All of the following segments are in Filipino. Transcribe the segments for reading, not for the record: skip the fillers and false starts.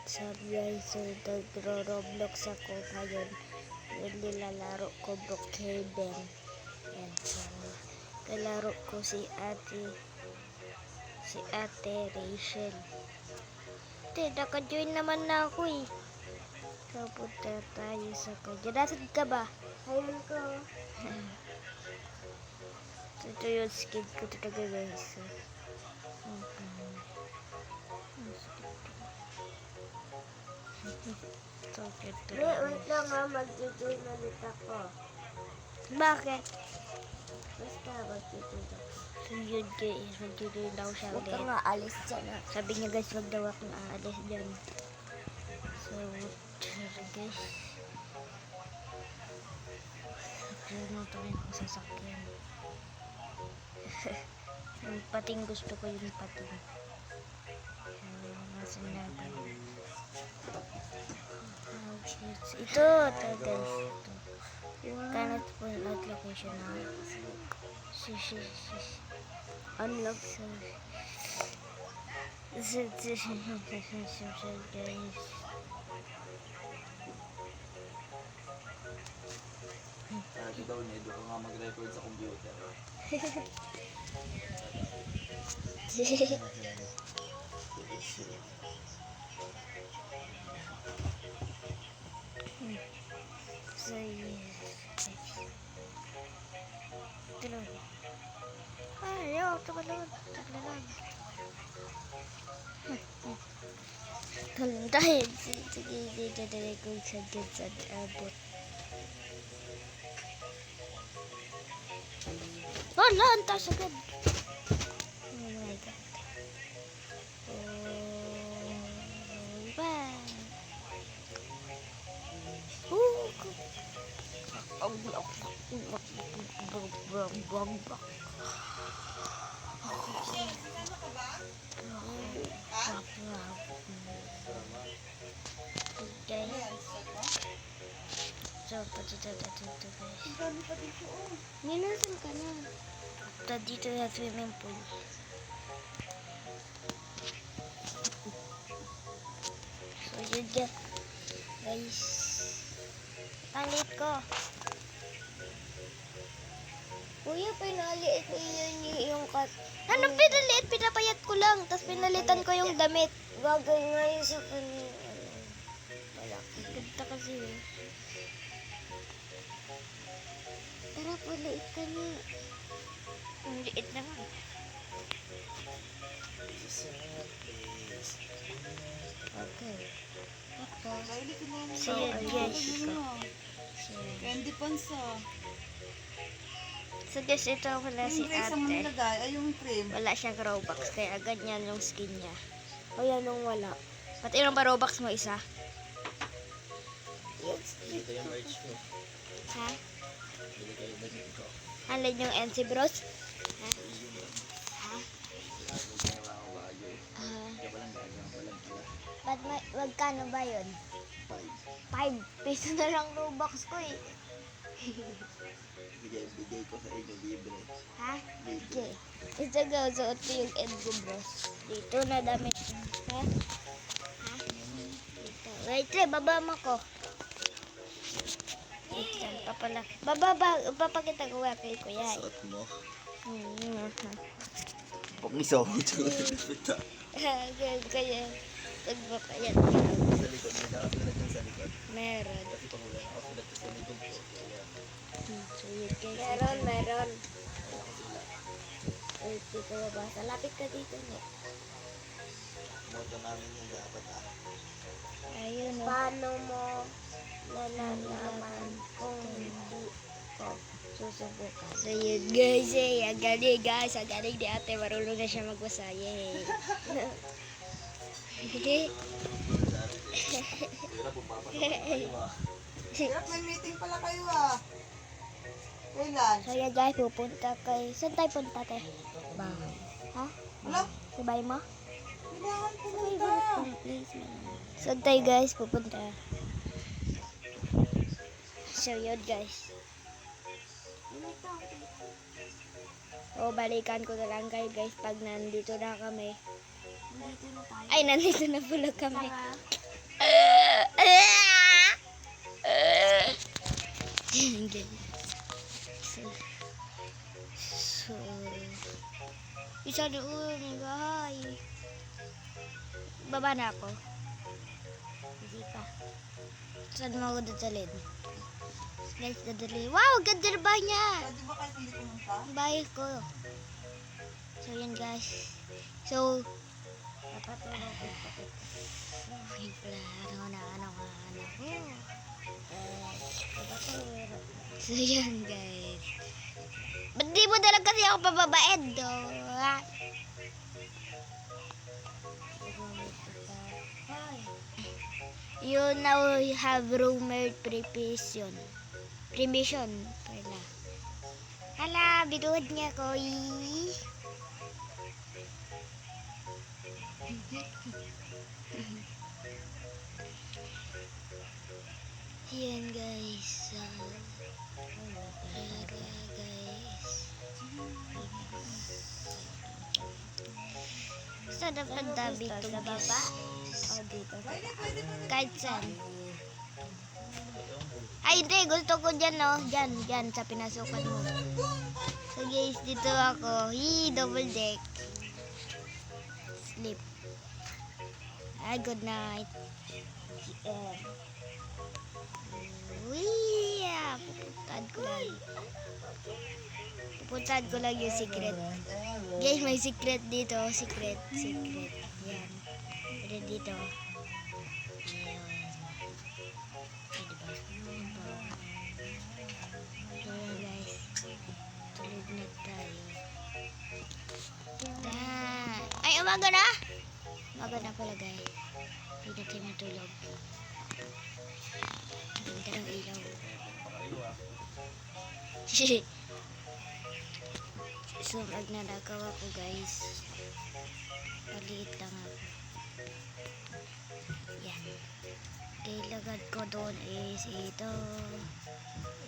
What's up guys, so nagro-roblox ako ngayon. Yung nilalaro ko Brookhaven. Yan, so kalaro ko si ate Rachel. Naka-join naman na ako eh. So punta tayo sa kanya. Nasaan ka ba? Ayun ko. So, ito yung skin ko talaga guys. So, wait lang ha, mag-join ulit ako. Bakit? Basta mag-join ako. So yun guys, mag-join daw siya ulit. Huwag ka nga alis dyan ha. Sabi niya guys, wag daw akong aalis dyan. So, guys. Sakyan tayo ng sasakyan. Yung pating gusto ko yung pating. So, nasa natin. Ito guys, cannot point out location now. Unlock guys. Sabi daw niya, doon ko nga mag-record sa computer. So, tulog. Ayaw, tumalog. Dahil, sige, dadalay ko sa abot. Wala, ang taas agad. Oh my god. Oh, iba. So, patito guys. Minasan ka na. Dito sa swimming pool. So, yun dyan. Guys. Ang liit ko. Kuya, pinaliit ko yun yung cut. Anong pinaliit? Pinapayat ko lang. Tapos pinalitan ko yung damit. Bagay nga yun sa kanina. Malaki. Ganda kasi eh. Tara, paliit ka na. Ang liit naman. Okay. So, guys. Candy Pansa. So guys, ito wala si ate. Yung cream. Wala siyang Robux, kaya ganyan yung skin niya. O yan nung wala. Pati ilang ba Robux mo isa? Dito yung merch ko. Ha? Dito kayo ba dito? Halin yung NC Bros? Ha? Ha? Kaya walang gagawin, walang kila. Ba't magkano ba yun? 5 peso na lang Robux ko eh. Bigay ko sa inyo libre. Ha? Okay. Ito go, suot ko yung NC Bros. Dito na damit. Ha? Ha? Dito. Wait, baba mo ko. Wait lang, papalaki. Papakita ko kay kuya eh. Suot mo. Hmm. Pangisaw ko dito. Kaya, tagba kaya. Sa likod, may nakasulat yung sa likod. Meron. Kasi pangulang nakasulat sa likod ko. So, yun guys. Meron. Wait, dito babasa. Lapit ka dito niya. Moto namin yung dapat Ayun o. Paano mo nalalaman kung hindi ko susubukan? So yun guys eh. Ang galing guys. Ang galing ni ate. Marunong na siya magbasa. Yay. Hirap kung papasok kayo Hirap, may meeting pala kayo ah. Kailan? So yan guys. Pupunta kay... Saan tayo punta te? Bahay. Ha? Wala? Sa bahay mo? Kailangan pumunta. Saan tayo guys pupunta? So yun guys. O balikan ko na lang kayo guys pag nandito na kami. Ay, nandito na pala kami. Yan, guys. So, isa doon, guys. Baba na ako. Hindi pa. Saan mo ako dadalhin? Guys, dadalhin. Wow, ganda na bahay niya. Pwede ba kahit hindi pumunta? Bahay ko. So, yan guys. So, napatulog ko pa ito. Wait pala. Ano ko. So, yan guys. Ba't di mo dalag kasi ako pababaed, do? You now have rumored prevision. Premission pala. Hala, binuod niya ko. Yan guys. Guys. Saan dapat dabi ito baba? O dito. Kahit saan. Ay, hindi. Gusto ko dyan, no? Dyan, sa pinasukan mo. So, guys, dito ako. Double deck. Sleep. Ay, good night. Pupuntahan ko lang yung secret. Guys, may secret dito. Secret. Yan. Pwede dito. Ayan. Ayan guys. Tulog na tayo. Ay, umaga na? Umaga na pala guys. Hindi na tayo matulog. Ganda ng ilaw. So, nagnanagaw ako guys. Maliit lang ako. Yan. Kailangan ko doon is ito.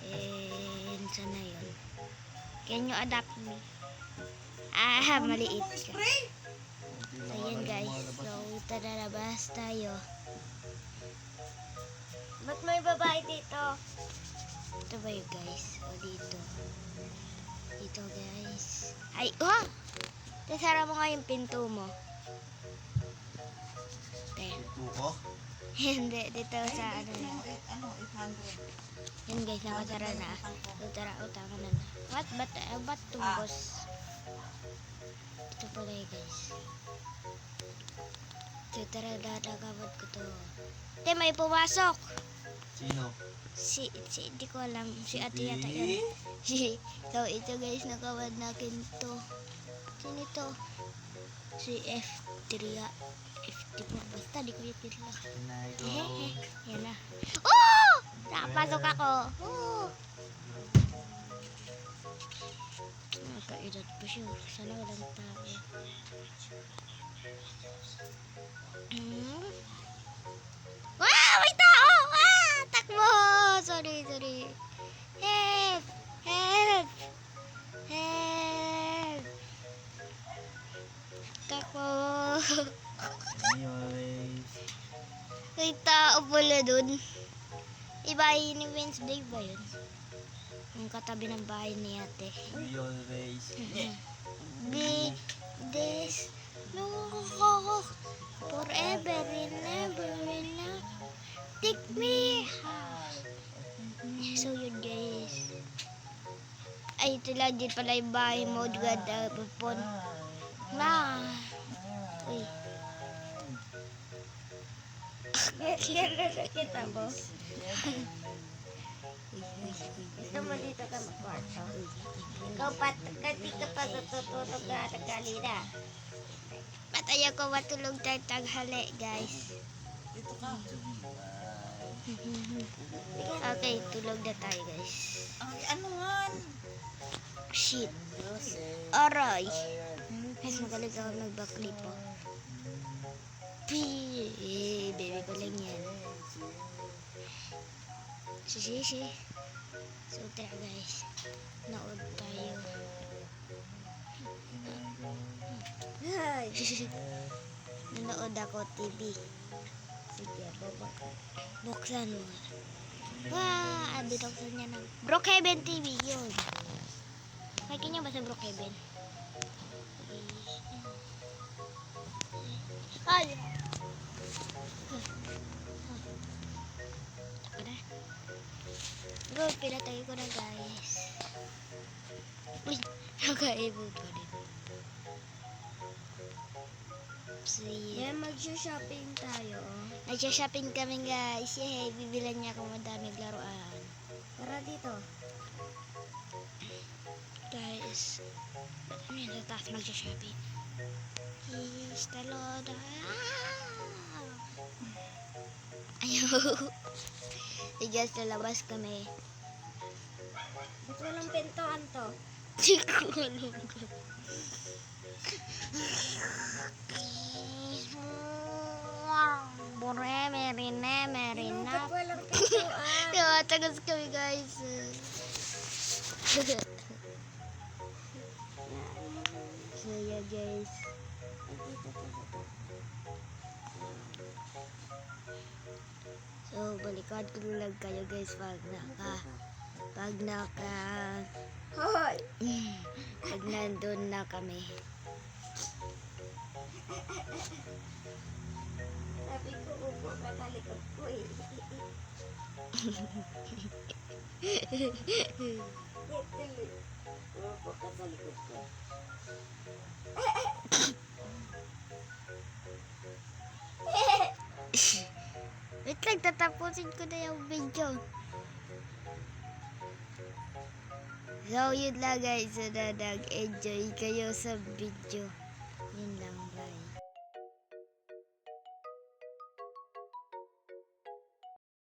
And sana yun. Can you adapt me? Maliit ka. So, yan guys. So, ito na labas tayo. Ba't may babae dito? Ito ba yun guys? O dito. Dito guys. Ay, Sara mo nga yung pinto mo. Tuko? Hindi, dito sa ano na. 800. Yun guys, nakasara na. So, tara, utangan na. Ba't tumbos? Ito pala yun guys. So, tara, dadagawad ko to. May pumasok. Sino? Di ko alam. Si ate yata yun. So, ito guys, nakawad natin to. Sino ito? Si F3. F3 po. Basta, di ko yung tila. Yan na. Oh! Nakapasok ako. Oh! Nakaedad pa siya. Sana walang tao. May tao! Takbo! Sorry. Help! Takbo! Anyways. May tao pala dun. Bahay ni Wednesday ba yun? Yung katabi ng bahay ni ate. Be always. Be this no forever and never will not take me. So yun guys. Ay, ito lang din pala yung bahay mo. Ganda pupon. Uy. Kita mo? Gusto mo dito ka mag-kwarto? Ikaw kasi ka pa natutulog na nagalina. Patay ako matulog tayo taghali, guys. Dito ka. Okay, tulog na tayo, guys. Ay, ano nga? Shit. Aray. Guys, magaling ako mag-backflip po. Baby ko lang yan. Si. So, tara guys. Naod tayo. Nanood ako TV. Sige, buksan mo. Wah, binuksan niya ng Brookhaven TV yun. Nakikita niyo ba sa Brookhaven? Ay! Tara. Go, pinatay ko na guys. Uy, nakaibog pa rin. Yeah, mag-shopping tayo. Nag-shopping kami guys. Yay, bibilan niya kung madaming laruan. Tara dito. Guys, ano yun sa taas mag-shopping? Is talod. Ayaw. Hey guys, lalabas kami. Ba't walang pintuan to? Hindi ko alam ko. Merina. Ba't walang pintuan? Diba, tagas kami guys. So yeah guys. So balikad ko lang kayo guys pag nandun na kami. Sabi ko upo ka sa likod ko eh. Upo ka sa likod ko. Wait lang, tatapusin ko na yung video. So, yun lang guys. Sana nag-enjoy kayo sa video.